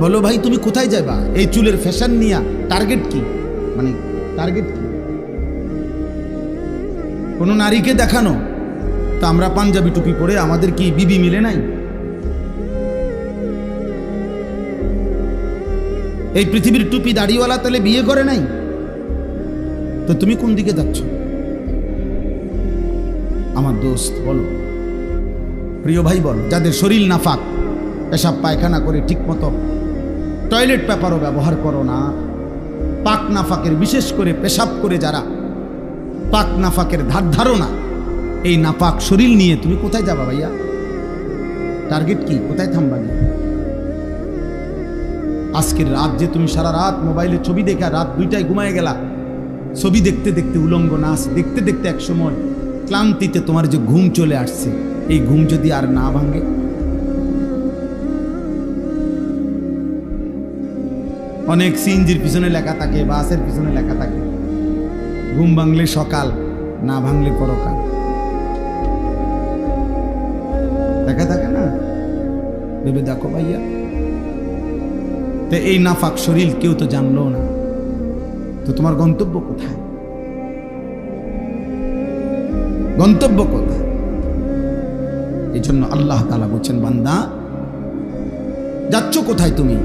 বলো ভাই তুমি কোথায় যাবা এই চুলের ফ্যাশন নিয়া? টার্গেট কি? মানে টার্গেট কি? কোন নারীকে দেখানো? তো আমরা পাঞ্জাবি টুপি পরে আমাদের কি বিবি মিলে নাই? এই পৃথিবীর টুপি দাড়িওয়ালা তাহলে বিয়ে করে নাই? তো তুমি কোন দিকে যাচ্ছ? আমার দোস্ত বলো, প্রিয় ভাই বল, যাদের শরীর নাফাক, পেশাব পায়খানা করে ঠিক মতো টয়লেট পেপারও ব্যবহার করো না, পাক নাফাকের বিশেষ করে পেশাব করে যারা পাক নাফাকের ধার ধারো না, এই নাপাক শরীর নিয়ে তুমি কোথায় যাবা ভাইয়া? টার্গেট কি? কোথায় থামবা? আজকের রাত যে তুমি সারা রাত মোবাইলে ছবি দেখা রাত 2টায় ঘুমায় গেলা, ছবি দেখতে দেখতে উলঙ্গ নাচ দেখতে দেখতে এক সময় ক্লান্তিতে তোমার যে ঘুম চলে আসছে, এই ঘুম যদি আর না ভাঙে, অনেক সিএনজির পিছনে লেখা থাকে, বাসের পিছনে লেখা থাকে, ঘুম ভাঙলে সকাল, না ভাঙলে পরকাল, লেখা থাকে না? ভেবে দেখো ভাইয়া। তো এই নাফাক শরীর কেউ তো জানলো না, তো তোমার গন্তব্য কোথায়? গন্তব্য কোথায়? এই জন্য আল্লাহ তাআলা বলছেন, বান্দা যাচ্ছ কোথায় তুমি?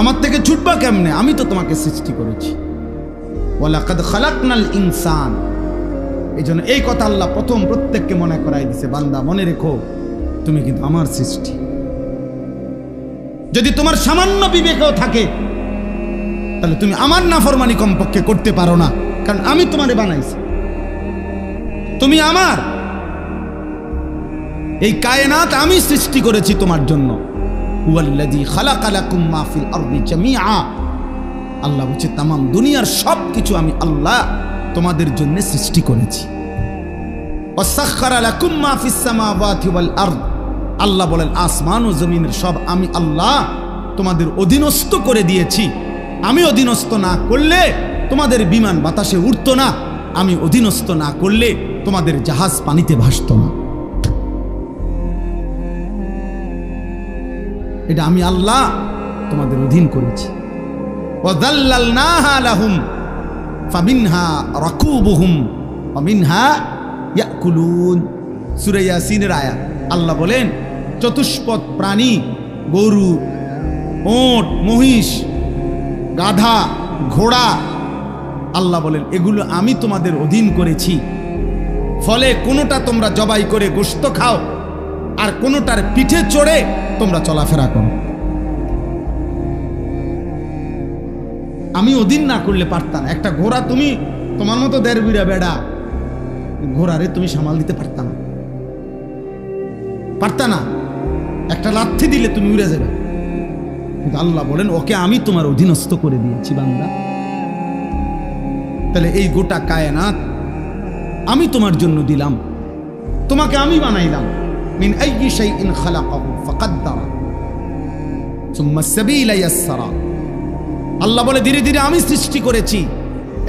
আমার থেকে ছুটবা কেমনে? আমি তো তোমাকে সৃষ্টি করেছি। ওয়ালাকাদ খালাকনাল ইনসান। এই জন্য এই কথা আল্লাহ প্রথম প্রত্যেককে মনে করাই দিছে, বান্দা মনে রেখো তুমি কিন্তু আমার সৃষ্টি। যদি তোমার সামান্য বিবেকও থাকে তাহলে তুমি আমার নাফরমানি কমপক্ষে করতে পারো না, কারণ আমি তোমারে বানাইছি, তুমি আমার। এই কায়নাত আমি সৃষ্টি করেছি তোমার জন্য। হুয়াল্লাযী খালাকা লাকুম মা ফিল আরদি জামিআ। আল্লাহ বলছে তামাম দুনিয়ার সব কিছু আমি আল্লাহ তোমাদের জন্য সৃষ্টি করেছি। ওয়াসাখখারা লাকুম মা ফিস সামাওয়াতি ওয়াল আরদ। আল্লাহ বলেন আসমান ও জমিনের সব আমি আল্লাহ তোমাদের অধীনস্থ করে দিয়েছি। আমি অধীনস্থ না করলে তোমাদের বিমান বাতাসে উড়তো না, আমি অধীনস্থ না করলে তোমাদের জাহাজ পানিতে ভাসতো না। এটা আমি আল্লাহ তোমাদের অধীন করেছি। ওয়াযাল্লালনাহা লাহুম ফামিনহা রাকুবুহুম ওয়া মিনহা ইয়াকুলুন। সূরা ইয়াসিনের আয়াত। আল্লাহ বলেন চতুষ্পদ প্রাণী, গরু, ওট, মহিষ, গাধা, ঘোড়া, আল্লাহ বলেন এগুলো আমি তোমাদের অধীন করেছি। ফলে কোনোটা তোমরা জবাই করে গোশত খাও, আর কোনোটার পিঠে চড়ে তোমরা চলাফেরা করো। আমি অধীন না করলে পারতাম না। একটা ঘোড়া তুমি তোমার মতো দেড় বিড়া বেড়া ঘোড়ারে তুমি সামাল দিতে পারতা না, পারতা না। একটা লাথি দিলে তুমি উড়ে যাবে। কিন্তু আল্লাহ বলেন ওকে আমি তোমার অধীনস্থ করে দিয়েছি বান্দা। তাহলে এই গোটা কায়নাত আমি তোমার জন্য দিলাম, তোমাকে আমি বানাইলাম। মিন আইয়ি শাইইন খালাকাহু ফাকাদ্দারা সুম্মা সাবিলা ইয়াসসারা। আল্লাহ বলে ধীরে ধীরে আমি সৃষ্টি করেছি।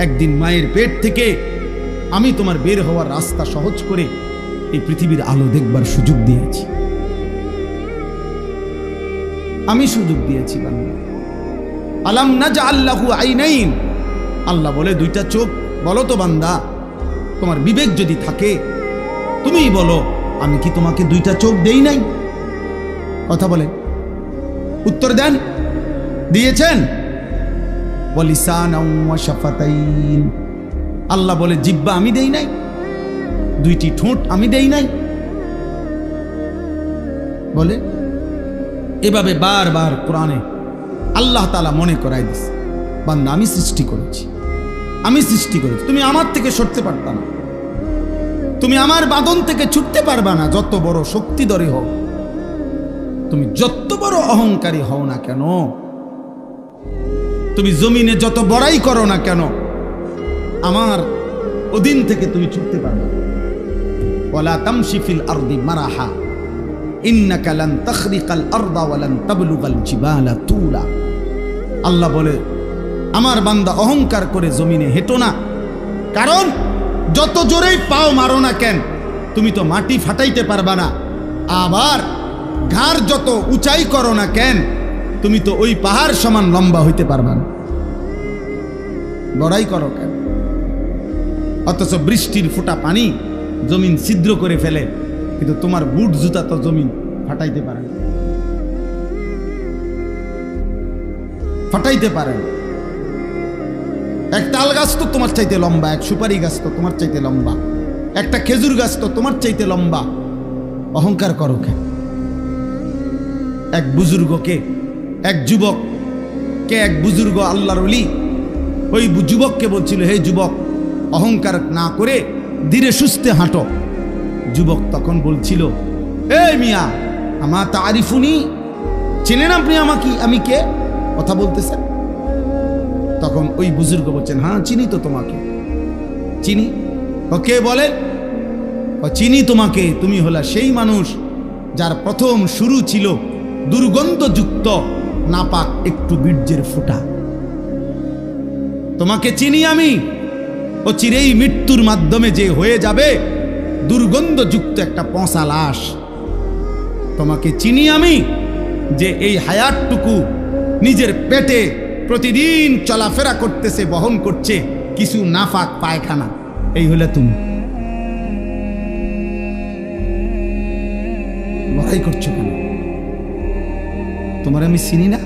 একদিন মায়ের পেট থেকে আমি তোমার বের হওয়ার রাস্তা সহজ করে এই পৃথিবীর আলো দেখবার সুযোগ দিয়েছি। আমি সুযোগ দিয়েছি বান্দা। আলাম নাজআল লাহু আইনাইন। আল্লাহ বলে দুইটা চোখ। বলো তো বান্দা, তোমার বিবেক যদি থাকে তুমিই বলো আমি কি তোমাকে দুইটা চোখ দেই নাই? কথা বলে উত্তর দেন। দিয়েছেন? ওয়ালিসানাও ওয়া শাফাতাইন। আল্লাহ বলে জিহ্বা আমি দেই নাই? দুইটি ঠোঁট আমি দেই নাই? বলে এভাবে বারবার কোরআনে আল্লাহ তাআলা মনে করাই দিছে, বান্দা আমি সৃষ্টি করেছি, আমি সৃষ্টি করেছি। তুমি আমার থেকে সরতে পারবা না, তুমি আমার বাঁধন থেকে ছুটতে পারবা না। যত বড় শক্তিধরী হও, তুমি যত বড় অহংকারী হও না কেন, তুমি জমিনে যত বড়াই করো না কেন, আমার অধীন থেকে তুমি ছুটতে পারবে না। ওয়ালা তামশি ফিল আরদি মারাহা ইন্নাকা লান তাখরিকাল আরদা ওয়া লান তাবলুগাল জিবালা তুলা। আল্লাহ বলে আমার বান্দা অহংকার করে জমিনে হেঁটো না, কারণ যত জোরেই পাও মারো না কেন তুমি তো মাটি ফাটাইতে পারবা না। আবার ঘাড় যত উঁচাই করো না কেন তুমি তো ওই পাহাড় সমান লম্বা হইতে পারবা না, বড়াই করো কেন? অথচ বৃষ্টির ফোঁটা পানি জমিন ছিদ্র করে ফেলে, কিন্তু তোমার বুট জুতা তো জমিন ফাটাইতে পারে না, ফাটাইতে পারে না। এক তাল গাছ তো তোমার চাইতে লম্বা, এক সুপারি গাছ তো তোমার চাইতে লম্বা, একটা খেজুর গাছ তো তোমার চাইতে লম্বা। অহংকার করো কেন? এক বুজুর্গকে, এক যুবককে, এক বুজুর্গ আল্লাহর ওলি ওই যুবককে বলছিল, হে যুবক, অহংকার না করে ধীরে সুস্থে হাঁটো। যুবক তখন বলছিল, এই মিয়া, আমা তারিফুনি, চেনেন আপনি আমাকে, আমি কে কথা বলতেছেন? তখন ওই বুজুর্গ বলছেন, হ্যাঁ চিনি তো তোমাকে, চিনি। ও কে বলে? ও চিনি তোমাকে, তুমি হলা সেই মানুষ যার প্রথম শুরু ছিল দুর্গন্ধযুক্ত নাপাক একটু বীর্যের ফোঁটা। তোমাকে চিনি আমি, ও চিরেই মৃত্যুর মাধ্যমে যে হয়ে যাবে দুর্গন্ধযুক্ত একটা পচা লাশ। তোমাকে চিনি আমি, যে এই হায়াতটুকু নিজের পেটে প্রতিদিন চলাফেরা করতেছে, বহন করছে কিছু নাফাক পায়খানা। এই হলে তুমি। লড়াই করছো কেন? তোমার আমি চিনি না?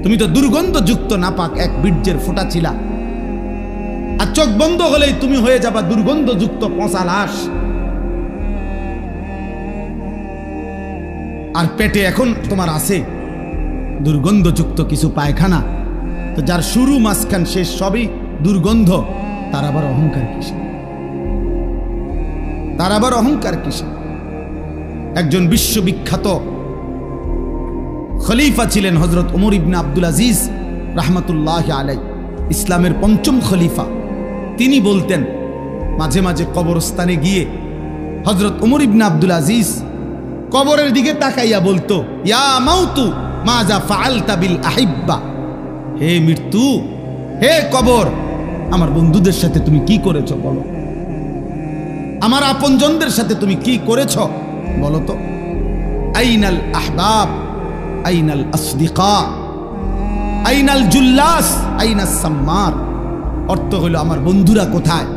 তুমি তো দুর্গন্ধযুক্ত নাপাক এক বীর্যের ফোঁটা ছিলা, আর চোখ বন্ধ হলেই তুমি হয়ে যাবা দুর্গন্ধযুক্ত পচা লাশ। আর পেটে এখন তোমার আছে দুর্গন্ধযুক্ত কিছু পায়খানা। তো যার শুরু মাঝখান শেষ সবই দুর্গন্ধ, তার আবার অহংকার কিসে? তার আবার অহংকার কিসে? একজন বিশ্ববিখ্যাত খলিফা ছিলেন হযরত ওমর ইবনে আব্দুল আজিজ রাহমাতুল্লাহি আলাইহি, ইসলামের পঞ্চম খলিফা। তিনি বলতেন, মাঝে মাঝে কবরস্থানে গিয়ে হযরত ওমর ইবনে আব্দুল আজিজ কবরের দিকে তাকাইয়া বলতো, ইয়া মাউতু মাজা ফাআলতা বিল আহিব্বা, হে মৃত্যু, হে কবর, আমার বন্ধুদের সাথে তুমি কি করেছো বলো, আমার আপনজনদের সাথে তুমি কি করেছো বলো তো। আইনাল আহবাব, আইনাল আসদিকা, আইনাল জুল্লাস, আইনাস সাম্মার। অর্থ হলো, আমার বন্ধুরা কোথায়,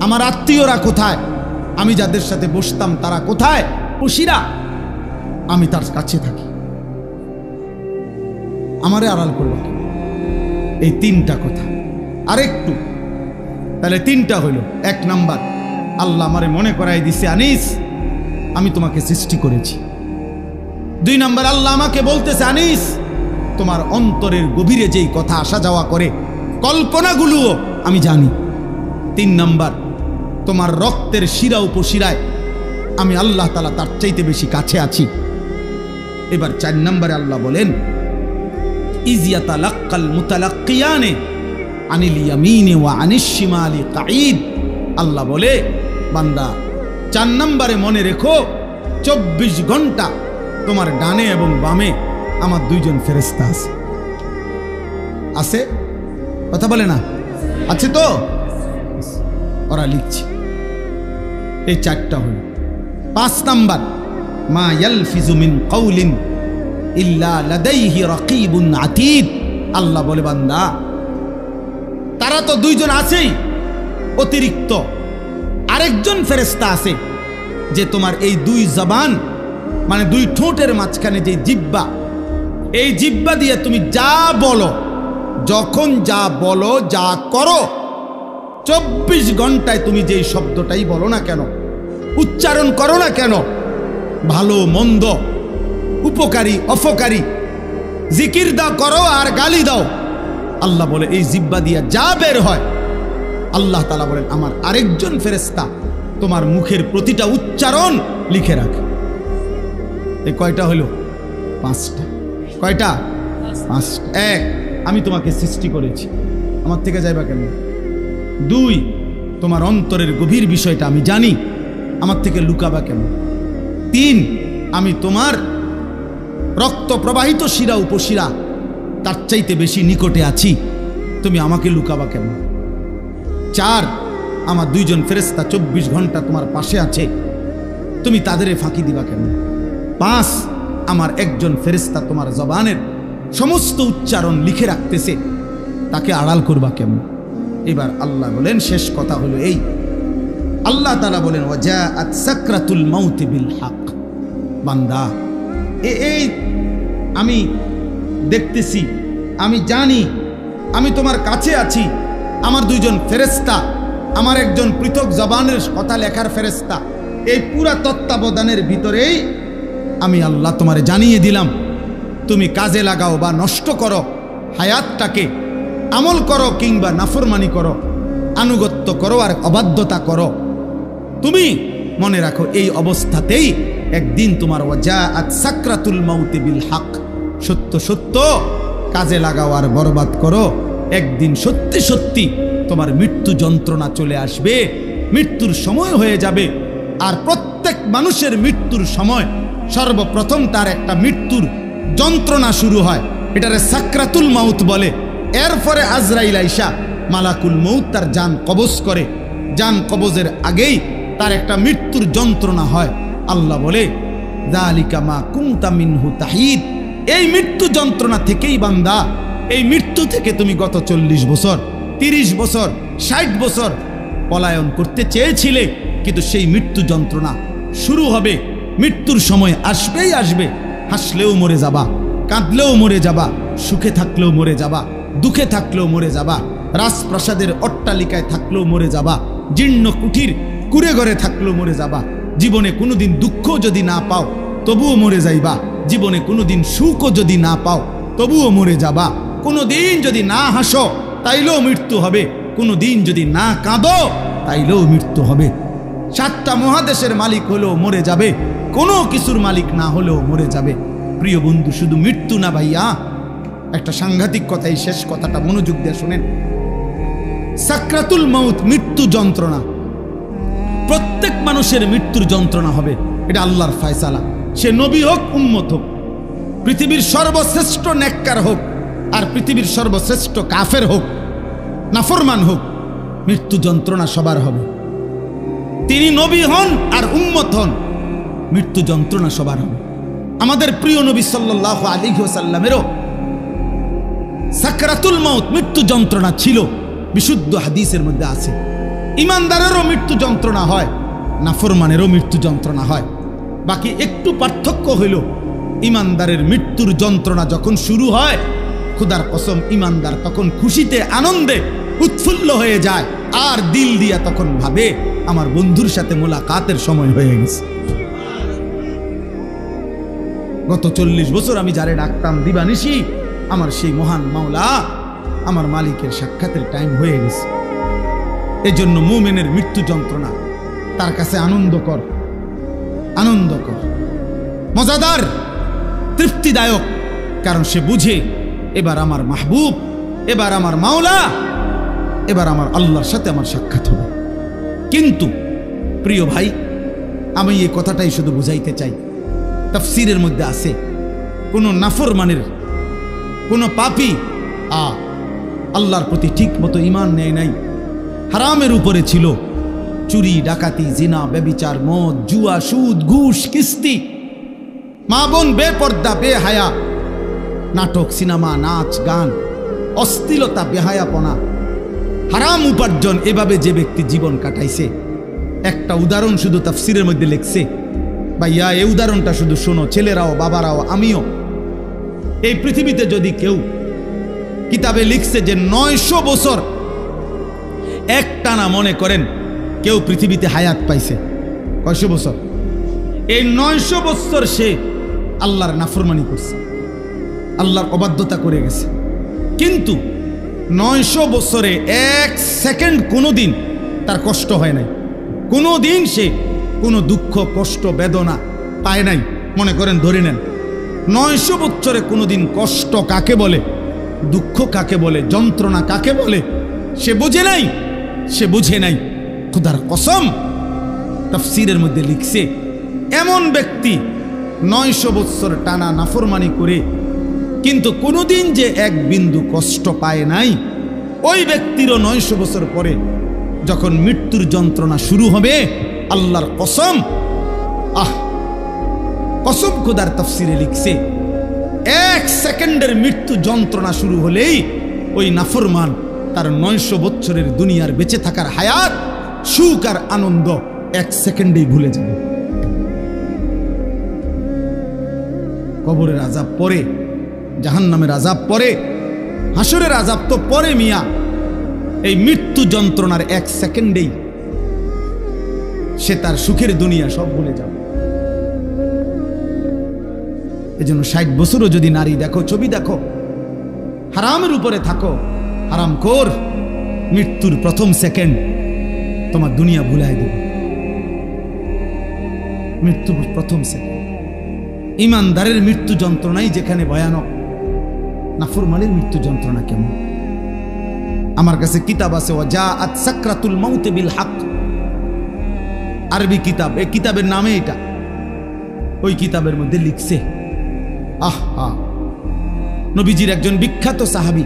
আমার আত্মীয়রা কোথায়, আমি যাদের সাথে বসতাম তারা কোথায়, খুশিরা, আমি তার কাছে থাকি, আমারে আড়াল করবো। এই তিনটা কথা। আরেকটু, তাহলে তিনটা হইল। এক নাম্বার, আল্লাহ আমারে মনে করাই দিছে, আনিস আমি তোমাকে সৃষ্টি করেছি। দুই নাম্বার, আল্লাহ আমাকে বলতেছে, আনিস তোমার অন্তরের গভীরে যেই কথা আসা যাওয়া করে, কল্পনাগুলোও আমি জানি। তিন নাম্বার, তোমার রক্তের শিরা উপশিরায় আমি আল্লাহ তাআলা তার চাইতে বেশি কাছে আছি। এবার চার নম্বরে আল্লাহ বলেন, ইয ইয়াতালাক্কাল মুতালাক্কিয়ানে আনিল ইয়ামিনি ওয়া আনিশ শিমালি কাঈদ। আল্লাহ বলে, বান্দা 4 নম্বরে মনে রেখো, 24 ঘন্টা তোমার ডানে এবং বামে আমার দুইজন ফেরেশতা আছে। আছে? কথা বলে না? আছে তো? ওরা লিখছে। এই 4টা হল। 5 নাম্বার, মা ইয়ালফিজু মিন কাউলিন ইল্লা লাদাইহি রাকিবুন আতীদ। আল্লাহ বলে, বান্দা তারা তো দুইজন আছেই, অতিরিক্ত আরেকজন ফেরেশতা আছে যে তোমার এই দুই জবান, মানে দুই ঠোঁটের মাঝখানে যে জিহ্বা, এই জিহ্বা দিয়ে তুমি যা বলো, যখন যা বলো, যা করো, 24 ঘন্টায় তুমি যেই শব্দটাই বলো না কেন, উচ্চারণ করো না কেন, ভালো মন্দ, উপকারী অপকারী, জিকির দাও করো আর গালি দাও, আল্লাহ বলে এই জিহ্বা দিয়া যা বের হয়, আল্লাহ তাআলা বলেন আমার আরেকজন ফেরেশতা তোমার মুখের প্রতিটা উচ্চারণ লিখে রাখে। এই কয়টা হলো? 5টা। কয়টা? 5টা। 1, আমি তোমাকে সৃষ্টি করেছি, আমার থেকে যাইবা কেন? 2, তোমার অন্তরের গভীর বিষয়টা আমি জানি, আমার থেকে লুকাবা কেন? 3, আমি তোমার রক্ত প্রবাহিত শিরা উপশিরা তার চাইতে বেশি নিকটে আছি, তুমি আমাকে লুকাবা কেন? 4, আমার দুইজন ফেরেশতা 24 ঘন্টা তোমার পাশে আছে, তুমি তাদের ফাঁকি দিবা কেন? 5 আমার একজন ফেরেশতা তোমার জবানের সমস্ত উচ্চারণ লিখে রাখতেছে, তাকে আড়াল করবা কেমন? এবার আল্লাহ বলেন, শেষ কথা হলো এই, আল্লাহ তাআলা বলেন ওয়াজাআত সাকরাতুল মাউত বিল হক। বান্দা, এই আমি দেখতেছি, আমি জানি, আমি তোমার কাছে আছি, আমার 2 জন ফেরেশতা, আমার একজন পৃথক জবানের কথা লেখার ফেরেশতা, এই পুরা তত্ত্বাবধানের ভিতরেই আমি আল্লাহ তোমারে জানিয়ে দিলাম, তুমি কাজে লাগাও বা নষ্ট করো হায়াতটাকে, আমল করো কিংবা নাফরমানি করো, আনুগত্য করো আর অবাধ্যতা করো, তুমি মনে রাখো এই অবস্থাতেই একদিন তোমার ওয়াজাআত সাকরাতুল মাউত বিল হক, সত্য সত্য কাজে লাগাও আর বরবাদ করো, একদিন সত্যি সত্যি তোমার মৃত্যু যন্ত্রণা চলে আসবে, মৃত্যুর সময় হয়ে যাবে। আর প্রত্যেক মানুষের মৃত্যুর সময় সর্বপ্রথম তার একটা মৃত্যুর যন্ত্রণা শুরু হয়, এটারে সাকরাতুল মাউত বলে। এরপরে আজরাইল আইসা মালাকুল মউত তার জান কবজ করে, জান কবজের আগেই তার একটা মৃত্যুর যন্ত্রণা হয়। আল্লাহ বলে যালিকা মা কুনতা মিনহু তাহিদ, এই মৃত্যু যন্ত্রণা থেকেই বান্দা, এই মৃত্যু থেকে তুমি গত 40 বছর 30 বছর 60 বছর পলায়ন করতে চেয়েছিলে, কিন্তু সেই মৃত্যু যন্ত্রণা শুরু হবে, মৃত্যুর সময় আসবেই আসবে। হাসলেও মরে যাবা, কাঁদলেও মরে যাবা, সুখে থাকলেও মরে যাবা, দুঃখে থাকলেও মরে যাবা, রাজপ্রাসাদের অট্টালিকায় থাকলেও মরে যাবা, জীর্ণ কুঠির কুড়ে ঘরে থাকলেও মরে যাবা। জীবনে কোনোদিন দুঃখ যদি না পাও তবুও মরে যাইবা, জীবনে কোনোদিন সুখও যদি না পাও তবুও মরে যাবা, কোনোদিন যদি না হাসো তাইলেও মৃত্যু হবে, কোনোদিন যদি না কাঁদো তাইলেও মৃত্যু হবে। 7টা মহাদেশের মালিক হলেও মরে যাবে, কোনো কিছুর মালিক না হলেও মরে যাবে। প্রিয় বন্ধু, শুধু মৃত্যু না ভাইয়া, একটা সাংঘাতিক কথা, এই শেষ কথাটা মনোযোগ দিয়ে শুনেন। সাকরাতুল মাউত মৃত্যু যন্ত্রণা, প্রত্যেক মানুষের মৃত্যুর যন্ত্রণা হবে, এটা আল্লাহর ফয়সালা। সে নবী হোক, উম্মত হোক, পৃথিবীর সর্বশ্রেষ্ঠ নেককার হোক আর পৃথিবীর সর্বশ্রেষ্ঠ কাফের হোক, নাফরমান হোক, মৃত্যু যন্ত্রণা সবার হবে। তিনি নবী হন আর উম্মত হন, মৃত্যু যন্ত্রণা সবার হবে। আমাদের প্রিয় নবী সাল্লাল্লাহু আলাইহি ওয়াসাল্লামেরও সাকরাতুল মাউত মৃত্যু যন্ত্রণা ছিল, বিশুদ্ধ হাদিসের মধ্যে আছে। ইমানদারেরও মৃত্যু যন্ত্রণা হয়, নাফরমানেরও মৃত্যু যন্ত্রণা হয়। বাকি একটু পার্থক্য হইল, ইমানদারের মৃত্যুর যন্ত্রণা যখন শুরু হয়, খোদার কসম ইমানদার তখন খুশিতে আনন্দে উৎফুল্ল হয়ে যায়, আর দিল দিয়া তখন ভাবে আমার বন্ধুর সাথে মোলাকাতের সময় হয়ে গেছে। গত 40 বছর আমি যারে ডাকতাম দিবানিশি, আমার সেই মহান মাওলা, আমার মালিকের সাক্ষাতের টাইম হয়ে গেছে। এই জন্য মুমিনের মৃত্যু যন্ত্রণা তার কাছে আনন্দকর, আনন্দকর, মজাদার, তৃপ্তিদায়ক, কারণ সে বুঝে এবার আমার মাহবুব, এবার আমার মাওলা, এবার আমার আল্লাহর সাথে আমার সাক্ষাৎ হবে। কিন্তু প্রিয় ভাই, আমি এই কথাটাই শুধু বুঝাইতে চাই, তাফসীরের মধ্যে আছে কোন নাফরমানের, কোন পাপী আল্লাহর প্রতি ঠিক মতো ঈমান নেয় নাই, হারামের উপরে ছিল, চুরি ডাকাতি জিনা ব্যভিচার মদ জুয়া সুদ ঘুষ কিস্তি, মা বোন বেপর্দা বেহায়া, নাটক সিনেমা নাচ গান অশ্লীলতা বেহায়াপনা হারাম উপার্জন, এভাবে যে ব্যক্তি জীবন কাটাইছে, একটা উদাহরণ শুধু তাফসীরের মধ্যে লেখছে। ভাইয়া, এই উদাহরণটা শুধু শোনো, ছেলেরাও বাবারাও আমিও। এই পৃথিবীতে যদি কেউ, কিতাবে লিখছে যে 900 বছর একটানা মনে করেন কেউ পৃথিবীতে হায়াত পাইছে, কয়শো বছর? এই 900 বছর সে আল্লাহর নাফরমানি করছে, আল্লাহর অবাধ্যতা করে গেছে, কিন্তু 900 বছরে 1 সেকেন্ড কোনোদিন তার কষ্ট হয় নাই, কোনোদিন সে কোনো দুঃখ কষ্ট বেদনা পায় নাই। মনে করেন ধরে নেন 900 বছরে কোনোদিন কষ্ট কাকে বলে, দুঃখ কাকে বলে, যন্ত্রণা কাকে বলে সে বুঝে নাই, সে বুঝে নাই। খোদার কসম, তাফসীরের মধ্যে লিখছে এমন ব্যক্তি 900 বছর টানা নাফরমানি করে কিন্তু কোনোদিন যে এক বিন্দু কষ্ট পায় নাই, ওই ব্যক্তিরও 900 বছর পরে যখন মৃত্যুর যন্ত্রণা শুরু হবে, আল্লাহর কসম, কসম খোদার তাফসিরে লিখছে, 1 সেকেন্ডের মৃত্যু যন্ত্রণা শুরু হলেই ওই নাফরমান তার 900 বছরের দুনিয়ার বেঁচে থাকার হায়াত, সুখ আর আনন্দ 1 সেকেন্ডেই ভুলে যাবে। কবরের আযাব পরে, জাহান্নামের আযাব পরে, হাসরের আযাব তো পরে মিয়া। এই মৃত্যু যন্ত্রণার 1 সেকেন্ডেই সে তার সুখের দুনিয়া সব ভুলে যাবে। এজন্য 60 বছরও যদি নারী দেখো, ছবি দেখো, হারামের উপরে থাকো, হারামখোর, মৃত্যুর প্রথম সেকেন্ড তোমার দুনিয়া ভুলাই দেবে। মৃত্যুর প্রথম সেকেন্ড। ইমানদারের মৃত্যু যন্ত্রণাই যেখানে ভয়ানক, নাফরমানের মৃত্যু যন্ত্রণা কেমন? আমার কাছে কিতাব আছে, ওয়াজাআত সাকরাতুল মাউত বিল হক, আরবি কিতাব। এই কিতাবের নামে এটা। ওই কিতাবের মধ্যে লিখছে, আহা, নবীজির একজন বিখ্যাত সাহাবী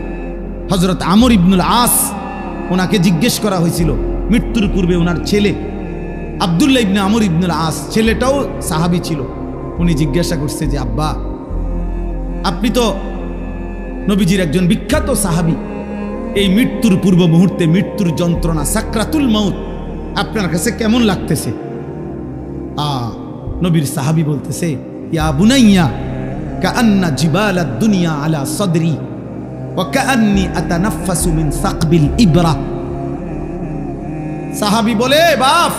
হযরত আমর ইবনুল আস, ওনাকে জিজ্ঞেস করা হয়েছিল মৃত্যুর পূর্বে ওনার ছেলে আব্দুল্লাহ ইবনে আমর ইবনুল আস, ছেলেটাও সাহাবী ছিল। উনি জিজ্ঞাসা করছে যে, আব্বা, আপনি তো নবীজির একজন বিখ্যাত সাহাবী, এই মৃত্যুর পূর্ব মুহূর্তে মৃত্যুর যন্ত্রণা, সাকরাতুল মাউত আপনার কাছে কেমন লাগতেছে? নবীর সাহাবী বলতেছে, ইয়া বুনাইয়া কাআন্না জিবালাদ দুনিয়া আলা সাদরি ওয়া কাআন্নি আতানাফাসু মিন সাকবিল ইবরা। সাহাবী বলে, বাপ,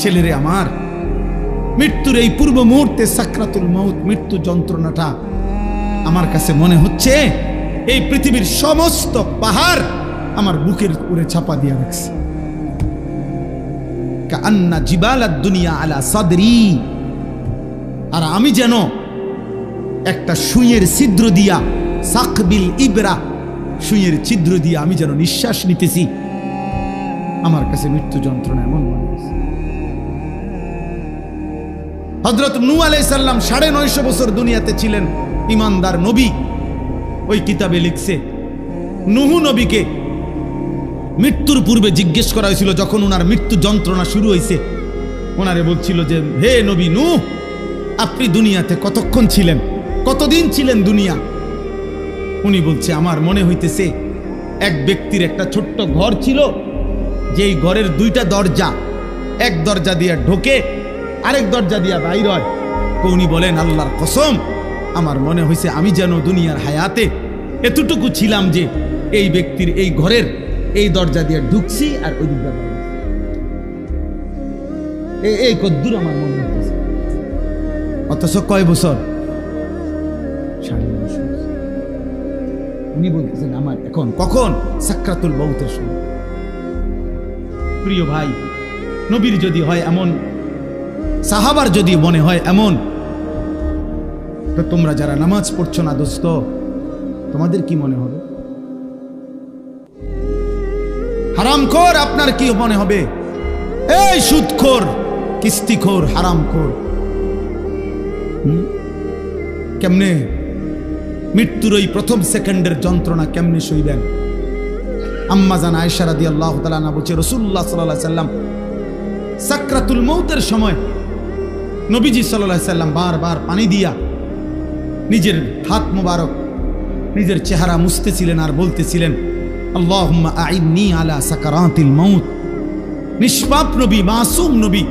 ছেলেরে আমার, মৃত্যুর এই পূর্ব মুহূর্তে সাকরাতুল মাউত, মৃত্যু যন্ত্রণাটা আমার কাছে মনে হচ্ছে এই পৃথিবীর সমস্ত পাহাড় আমার বুকের উপরে চাপা দিয়ে রাখছে। কাআন্না জিবালাদ দুনিয়া আলা সাদরি, আর আমি যেন একটা সুইয়ের ছিদ্র দিয়া, সাকবিল ইবরা, সুইয়ের ছিদ্র দিয়া আমি যেন নিঃশ্বাস নিতেছি। আমার কাছে মৃত্যু যন্ত্রণা এমন মনে হচ্ছে। হযরত নূহ আলাইহিস সালাম 950 বছর দুনিয়াতে ছিলেন, ইমানদার নবী। ওই কিতাবে লিখছে, নূহ নবীকে মৃত্যুর পূর্বে জিজ্ঞেস করা হয়েছিল, যখন ওনার মৃত্যু যন্ত্রণা শুরু হয়েছে, ওনারে বলছিল যে, হে নবী নূহ, আপনি দুনিয়াতে কতক্ষণ ছিলেন, কতদিন ছিলেন দুনিয়া? উনি বলছে, আমার মনে হইতেছে এক ব্যক্তির একটা ছোট্ট ঘর ছিল, যেই ঘরের 2টা দরজা, এক দরজা দিয়ে ঢোকে, আরেক দরজা দিয়া বাইর হয়। তো উনি বলেন, আল্লাহর কসম, আমার মনে হয়েছে আমি যেন দুনিয়ার হায়াতে এতটুকু ছিলাম যে এই ব্যক্তির এই ঘরের এই দরজা দিয়ে ঢুকছি আর ওই দিকটা এই কদ্দুর আমার মনে হচ্ছে। অথচ কয় বছর? 9.5 বছর। উনি বলতেছেন, আমার এখন কখন? সাকরাতুল মাউতের সময়। প্রিয় ভাই, নবীর যদি হয় এমন, সাহাবার যদি মনে হয় এমন, তো তোমরা যারা নামাজ পড়ছো না দোস্ত, তোমাদের কি মনে হবে? হারামখোর আপনার কি মনে হবে? এই সুদখোর, কিস্তিখোর, হারামখোর, কেমনে মৃত্যুর ওই প্রথম সেকেন্ডের যন্ত্রণা কেমনে সইবেন? আম্মা জান আয়েশা রাদিয়াল্লাহু তাআলা আনহা বলছে, রাসূলুল্লাহ সাল্লাল্লাহু আলাইহি সাল্লাম সাকরাতুল মাউতের সময় নবীজি সাল্লাল্লাহু আলাইহি সাল্লাম বারবার পানি দিয়া নিজের হাত মুবারক, নিজের চেহারা মুছতেছিলেন আর বলতেছিলেন, আল্লাহুম্মা আইন্নি আলা সাকারাতিল মাউত। নিষ্পাপ নবী, মাসুম নবী,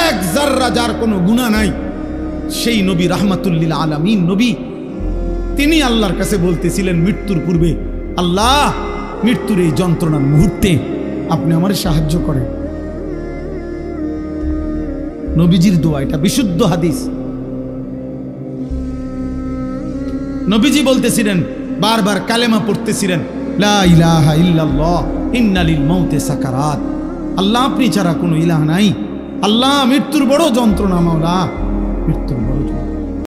এক যাররা যার কোনো গুনাহ নাই, সেই নবী রাহমাতুল লিল আলামিন নবী, তিনি আল্লাহর কাছে বলতেছিলেন মৃত্যুর পূর্বে, আল্লাহ, মৃত্যুর এই যন্ত্রণার মুহূর্তে আপনি আমার সাহায্য করেন। নবীজির দোয়া, এটা বিশুদ্ধ হাদিস। নবীজি বলতেছিলেন, বারবার কালেমা পড়তেছিলেন, লা ইলাহা ইল্লাল্লাহ ইন্না লিল মাউতি সাকারাত। আল্লাহ, আপনি ছাড়া কোনো ইলাহ নাই। আল্লাহ, মৃত্যুর বড় যন্ত্রণা, মাওলা, মৃত্যুর